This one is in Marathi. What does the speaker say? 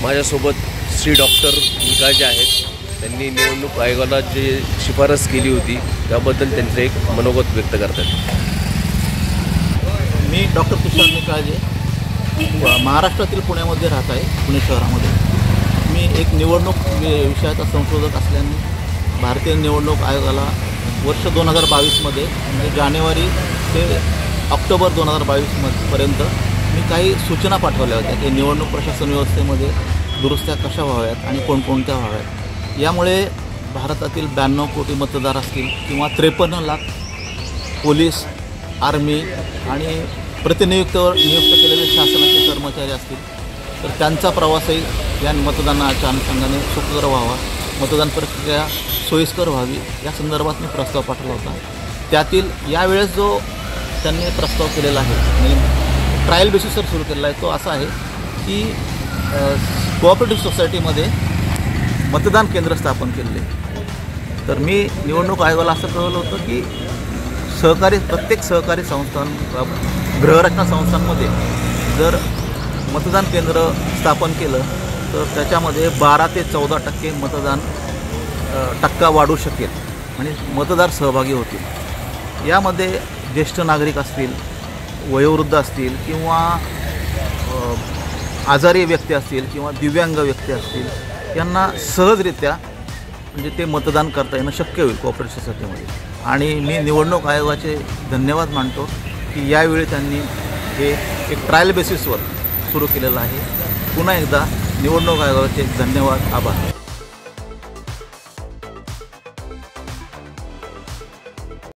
माझ्यासोबत श्री डॉक्टर निकाळजे आहेत। त्यांनी निवडणूक आयोगाला जे शिफारस केली होती त्याबद्दल त्यांचे एक मनोगत व्यक्त करतात। मी डॉक्टर तुषार निकाळजे महाराष्ट्रातील पुण्यामध्ये राहत आहे, पुणे शहरामध्ये। मी एक निवडणूक विषयाचा संशोधक असल्याने भारतीय निवडणूक आयोगाला वर्ष 2022मध्ये म्हणजे जानेवारी ते ऑक्टोबर 2022 पर्यंत मी काही सूचना पाठवल्या होत्या की निवडणूक प्रशासन व्यवस्थेमध्ये दुरुस्त्या कशा व्हाव्यात आणि कोणकोणत्या व्हाव्यात। यामुळे भारतातील 92 कोटी मतदार असतील किंवा 53 लाख पोलीस, आर्मी आणि नियुक्त केलेले शासनाचे कर्मचारी असतील तर त्यांचा प्रवासही या मतदानाच्या अनुषंगाने सुखकर व्हावा, मतदान प्रक्रिया सोयीस्कर व्हावी या संदर्भात मी प्रस्ताव पाठवला होता। त्यातील यावेळेस जो त्यांनी प्रस्ताव केलेला आहे आणि ट्रायल बेसिसवर सुरू केलेला आहे तो असा आहे की कोऑपरेटिव्ह सोसायटीमध्ये मतदान केंद्र स्थापन केलेले। तर मी निवडणूक आयोगाला असं कळवलं होतं की प्रत्येक सहकारी गृहरचना संस्थांमध्ये जर मतदान केंद्र स्थापन केलं तर त्याच्यामध्ये 12 ते 14% मतदान टक्का वाढू शकेल आणि मतदार सहभागी होतील। यामध्ये ज्येष्ठ नागरिक असतील, वयोवृद्ध असतील किंवा आजारी व्यक्ती असतील किंवा दिव्यांग व्यक्ती असतील यांना सहजरित्या म्हणजे ते मतदान करता येणं शक्य होईल कोऑपरेटिव्ह सोसायटीमध्ये। आणि मी निवडणूक आयोगाचे धन्यवाद मानतो की यावेळी त्यांनी हे एक ट्रायल बेसिसवर सुरू केलेलं आहे। पुन्हा एकदा निवडणूक आयोगाचे धन्यवाद, आभार।